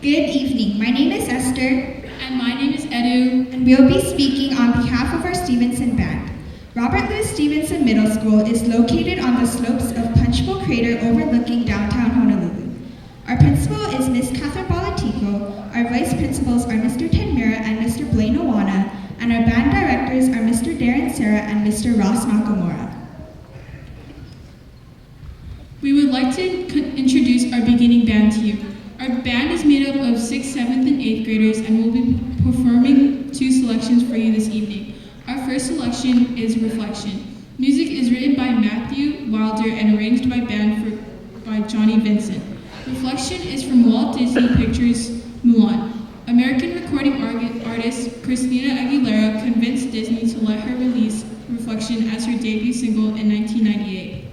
Good evening. My name is Esther, And my name is Edu. and we'll be speaking on behalf of our Stevenson band. Robert Louis Stevenson Middle School is located on the slopes of Punchbowl Crater overlooking downtown Honolulu. Our principal is Miss Catherine Balatico, our vice principals are Mr. Ted Mira and Mr. Blaine Owana, and our band directors are Mr. Darren Serra and Mr. Ross Nakamura. We would like to introduce our beginning band to you. Our band is made up of 6th, 7th, and 8th graders and will be performing 2 selections for you this evening. Our first selection is Reflection. Music is written by Matthew Wilder and arranged by by Johnny Vincent. Reflection is from Walt Disney Pictures' Mulan. American recording artist Christina Aguilera convinced Disney to let her release Reflection as her debut single in 1998.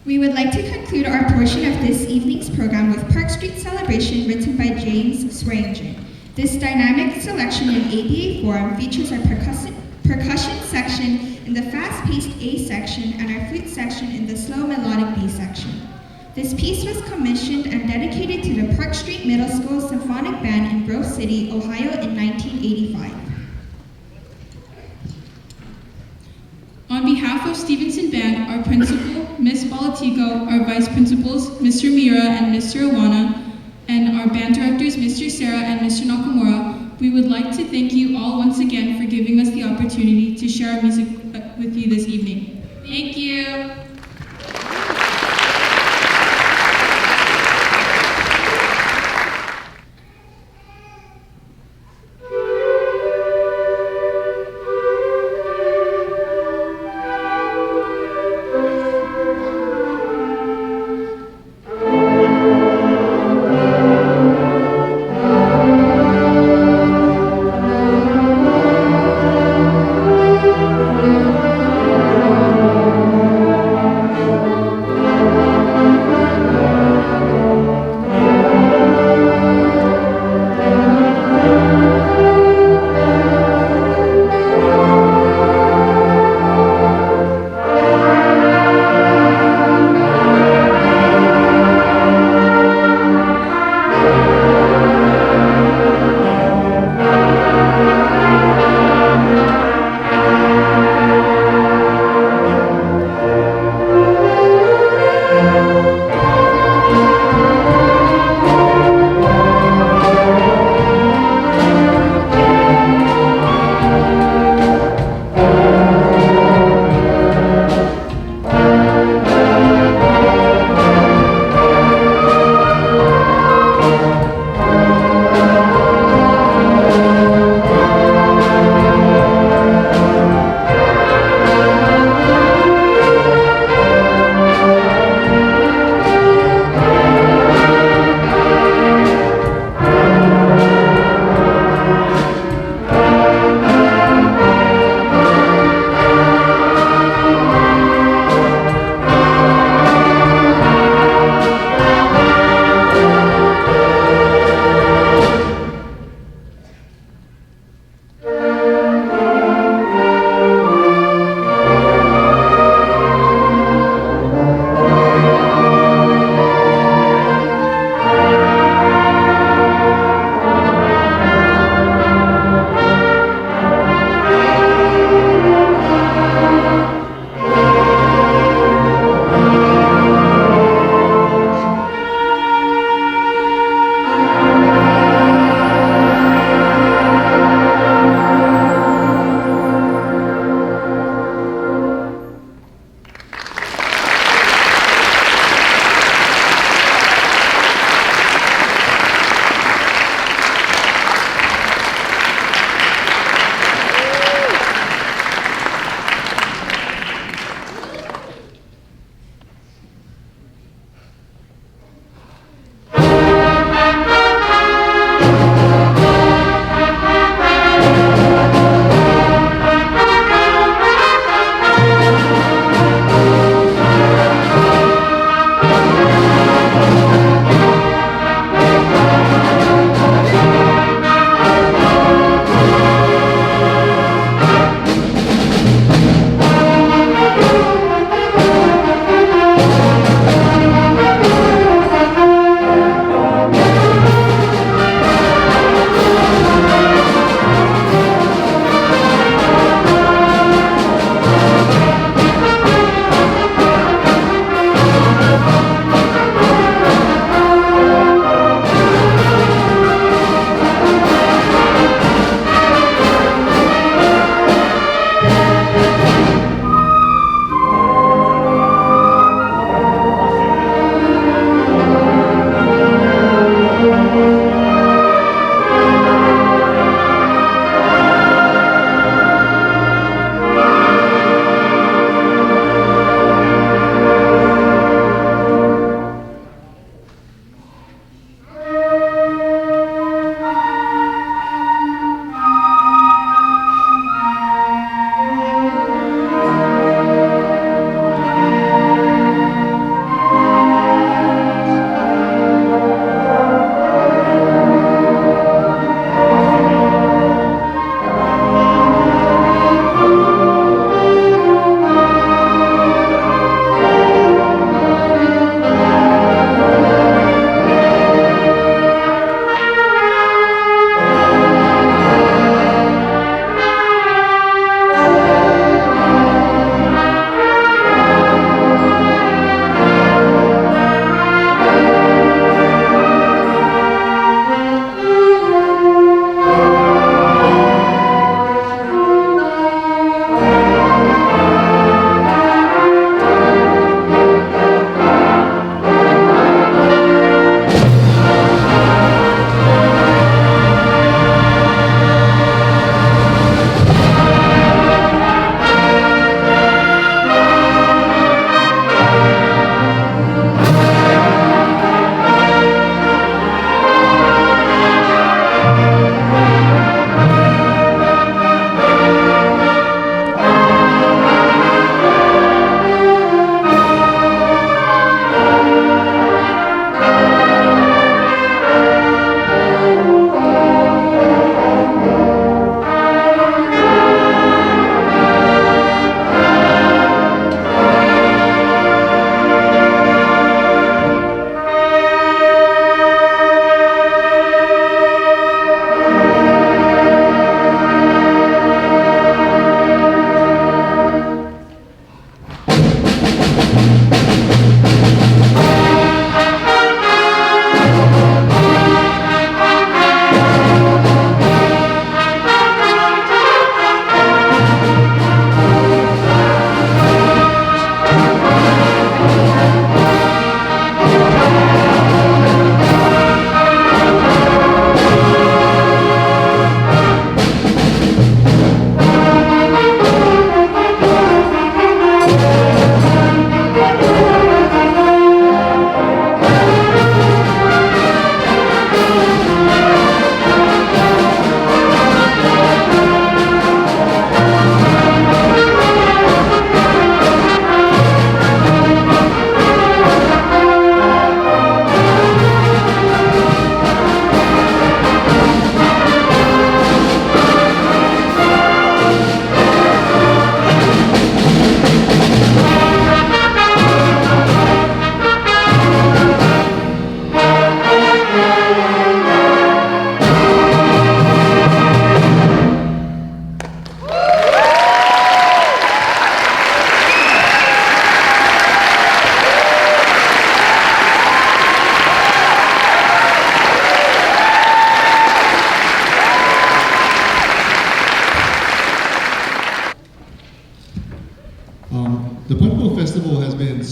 We would like to conclude our portion of this evening's program with Park Street Celebration written by James Swearingen. This dynamic selection in ABA form features our percussion section in the fast-paced A section and our flute section in the slow melodic B section. This piece was commissioned and dedicated to the Park Street Middle School Symphonic Band in Grove City, Ohio in 1985. On behalf of Stevenson Band, our principal, Ms. Balatico, our vice principals, Mr. Mira and Mr. Owana, and our band directors, Mr. Serra and Mr. Nakamura, we would like to thank you all once again for giving us the opportunity to share our music with you this evening. Thank you.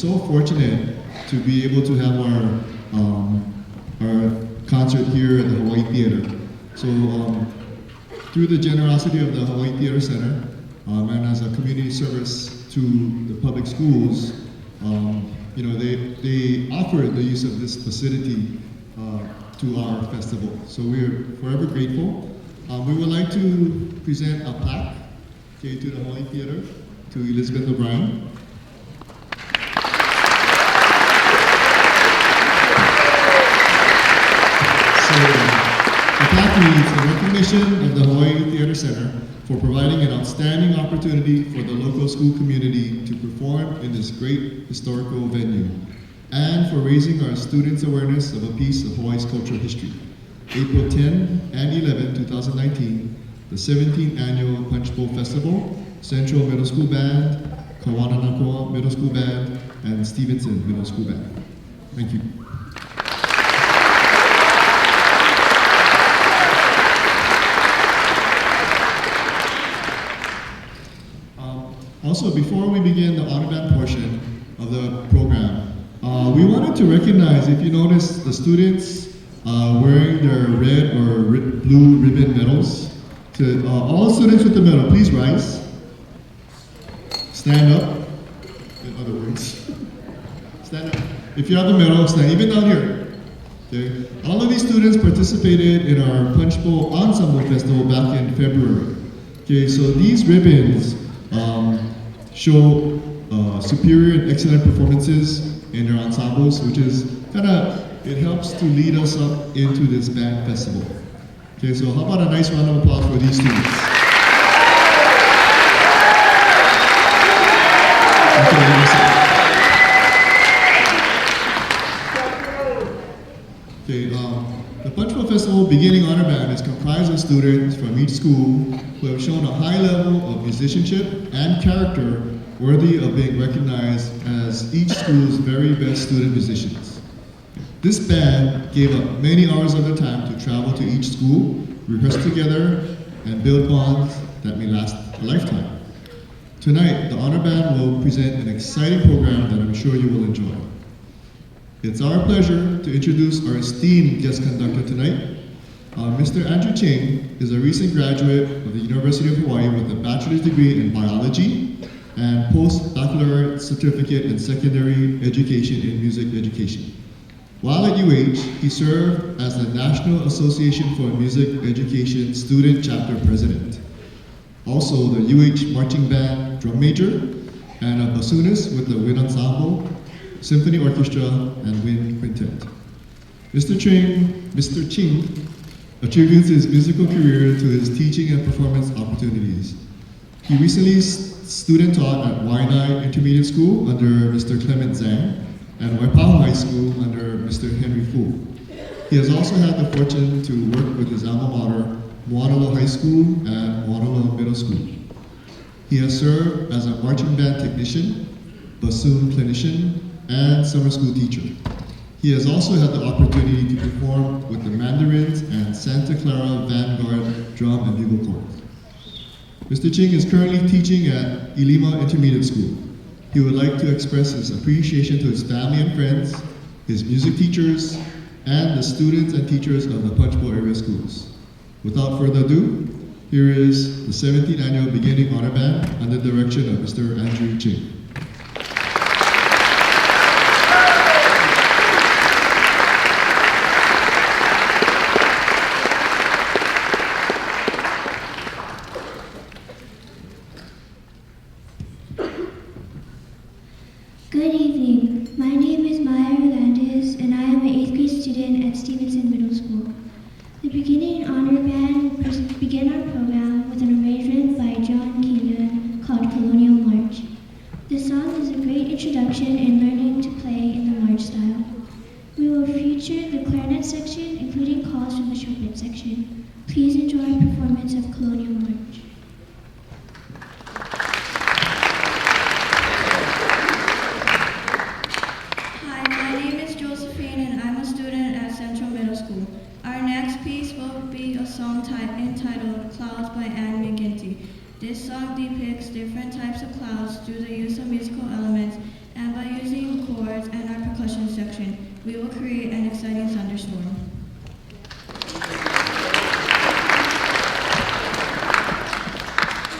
so fortunate to be able to have our concert here at the Hawaii Theater. So through the generosity of the Hawaii Theater Center and as a community service to the public schools, they offered the use of this facility to our festival. So we're forever grateful. We would like to present a plaque to the Hawaii Theater, to Elizabeth O'Brien. So the plaque reads, "In recognition of the Hawaii Theater Center for providing an outstanding opportunity for the local school community to perform in this great historical venue, and for raising our students' awareness of a piece of Hawaii's cultural history. April 10 and 11, 2019, the 17th Annual Punchbowl Festival, Central Middle School Band, Kawananakoa Middle School Band, and Stevenson Middle School Band." Thank you. Also, before we begin the honor band portion of the program, we wanted to recognize, if you notice, the students wearing their red or blue ribbon medals. To all students with the medal, please rise. Stand up, in other words. Stand up. If you have the medal, stand, even down here. Okay. All of these students participated in our Punchbowl Ensemble Festival back in February. Okay, so these ribbons show superior and excellent performances in their ensembles, which is it helps to lead us up into this band festival. Okay, so how about a nice round of applause for these students? Okay, the Punchbowl Festival Beginning Honor Band is comprised of students from each school who have shown a high level of musicianship and character worthy of being recognized as each school's very best student musicians. This band gave up many hours of their time to travel to each school, rehearse together, and build bonds that may last a lifetime. Tonight, the Honor Band will present an exciting program that I'm sure you will enjoy. It's our pleasure to introduce our esteemed guest conductor tonight. Mr. Andrew Ching is a recent graduate of the University of Hawaii with a bachelor's degree in biology and post-baccalaureate certificate in secondary education in music education. While at UH, he served as the National Association for Music Education Student Chapter President. Also the UH Marching Band drum major and a bassoonist with the Wind Ensemble, Symphony Orchestra, and Wind Quintet. Mr. Ching attributes his musical career to his teaching and performance opportunities. He recently student taught at Waianae Intermediate School under Mr. Clement Zhang and Waipahu High School under Mr. Henry Fu. He has also had the fortune to work with his alma mater, Moanalo High School and Moanalo Middle School. He has served as a marching band technician, bassoon clinician, and summer school teacher. He has also had the opportunity to perform with the Mandarins and Santa Clara Vanguard Drum and Bugle Corps. Mr. Ching is currently teaching at Ilima Intermediate School. He would like to express his appreciation to his family and friends, his music teachers, and the students and teachers of the Punchbowl area schools. Without further ado, here is the 17th Annual Beginning Honor Band under the direction of Mr. Andrew Ching. Good evening. My name is Maya Hernandez, and I am an 8th grade student at Stevenson Middle School. The Beginning Honor Band will begin our program with an arrangement by John Keenan called Colonial March. This song is a great introduction in learning to play in the march style. We will feature the clarinet section, including calls from the trumpet section. Please enjoy our performance of Colonial March. This song depicts different types of clouds through the use of musical elements and by using selection, we will create an exciting thunderstorm.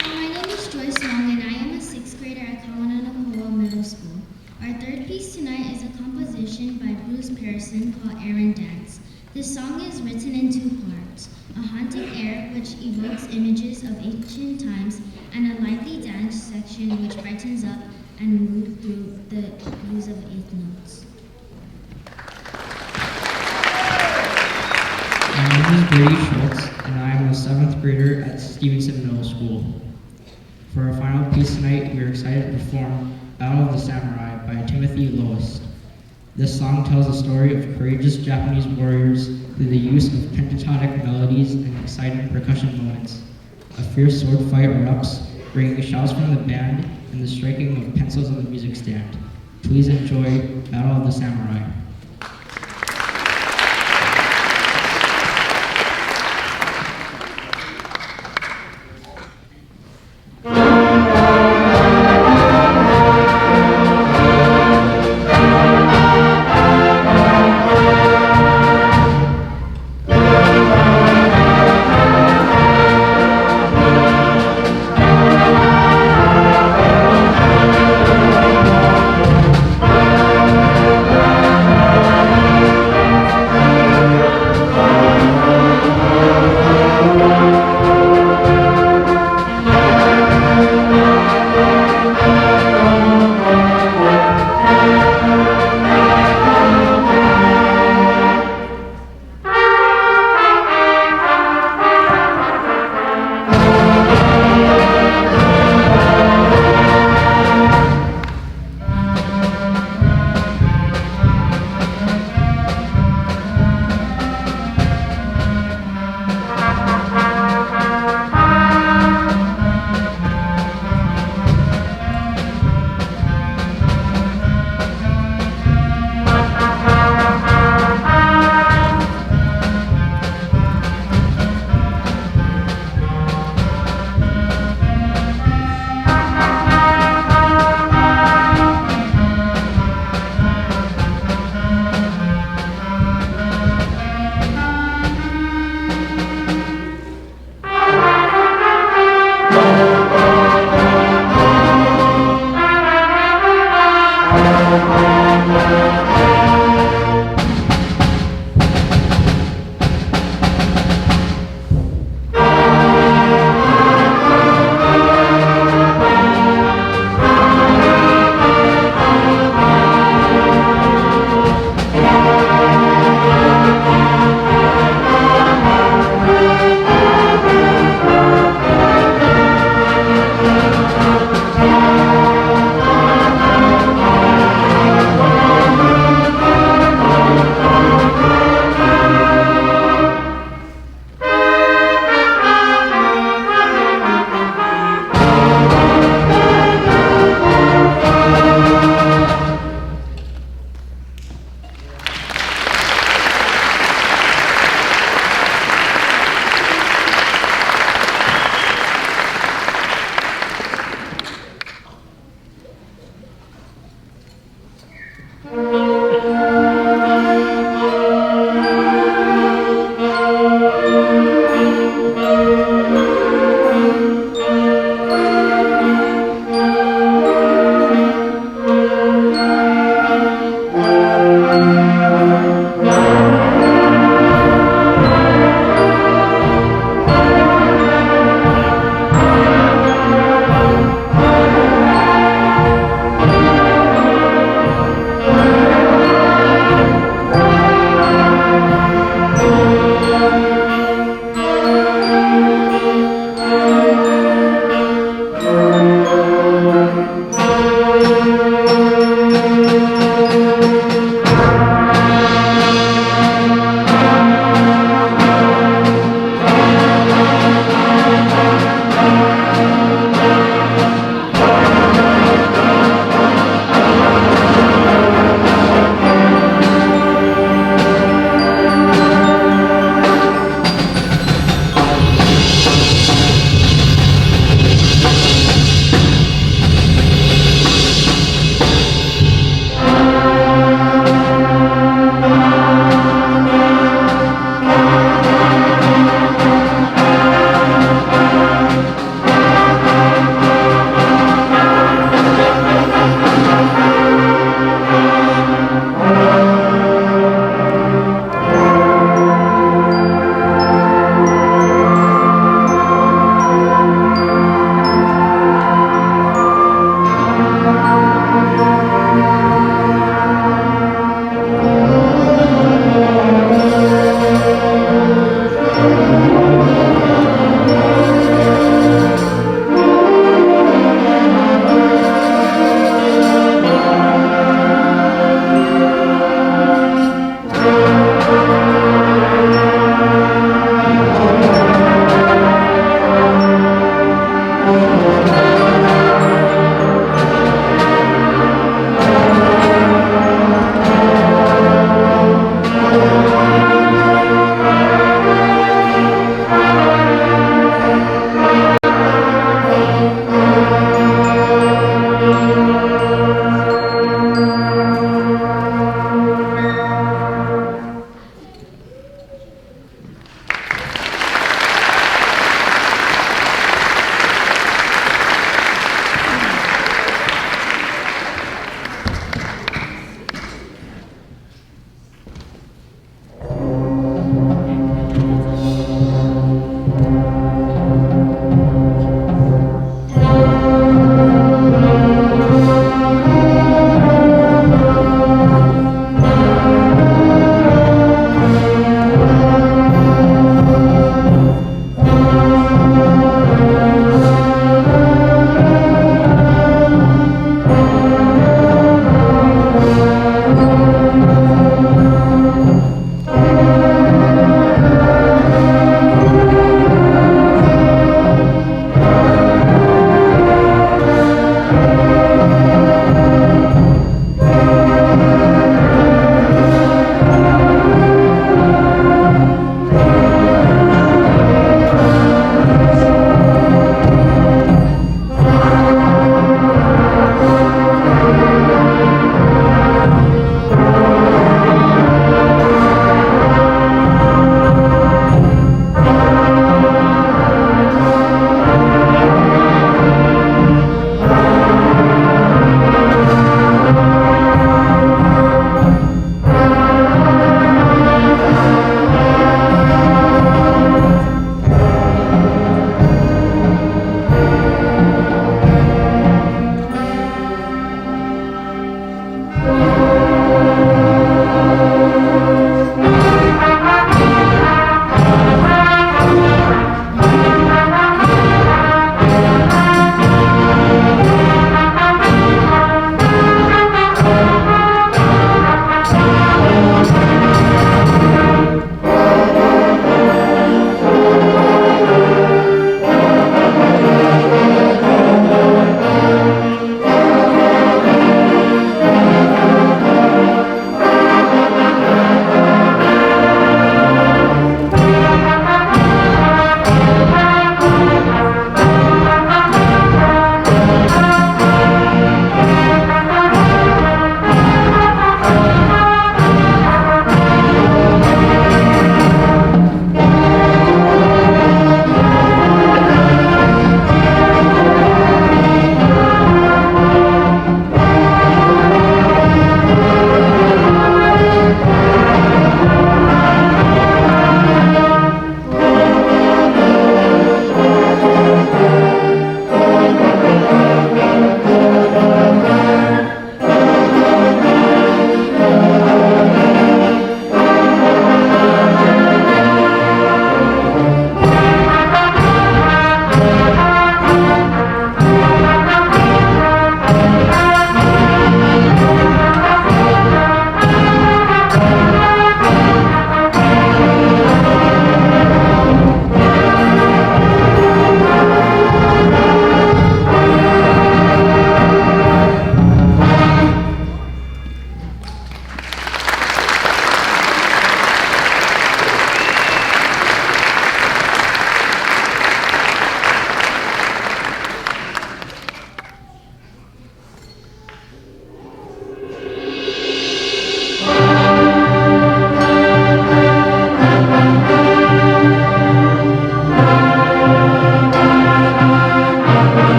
Hi, my name is Joyce Long and I am a sixth grader at Kawananakoa Middle School. Our third piece tonight is a composition by Bruce Pearson called Aaron Dance. This song is written in two parts, a haunting air which evokes images of ancient times and a lively dance section which brightens up and moves through the use of eighth notes. My name is Brady Schultz, and I am a 7th grader at Stevenson Middle School. For our final piece tonight, we are excited to perform Battle of the Samurai by Timothy Lois. This song tells the story of courageous Japanese warriors through the use of pentatonic melodies and exciting percussion moments. A fierce sword fight erupts, bringing shouts from the band and the striking of pencils on the music stand. Please enjoy Battle of the Samurai.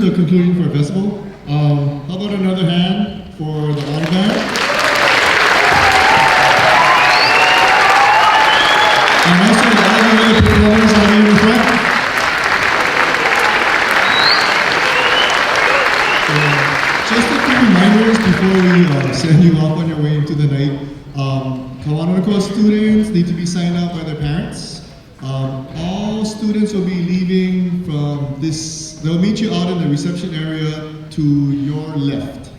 the conclusion for festival. How about another hand for the honor band? And also all the other performers out here in front. Just a few reminders before we send you off on your way into the night. Kawanana Coast students need to be signed out by their parents. All students will be leaving from this, they'll meet you out in the reception area to your left.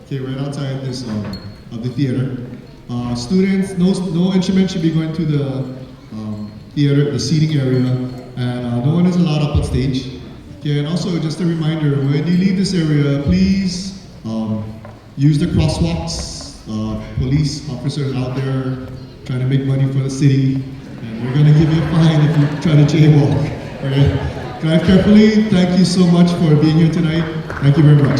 Okay, right outside this of the theater. Students, no instrument should be going to the theater, the seating area, and no one is allowed up on stage. Okay, and also just a reminder, when you leave this area, please use the crosswalks. Police officers out there trying to make money for the city, and we're going to give you a fine if you try to jaywalk. Okay? Drive carefully. Thank you so much for being here tonight. Thank you very much.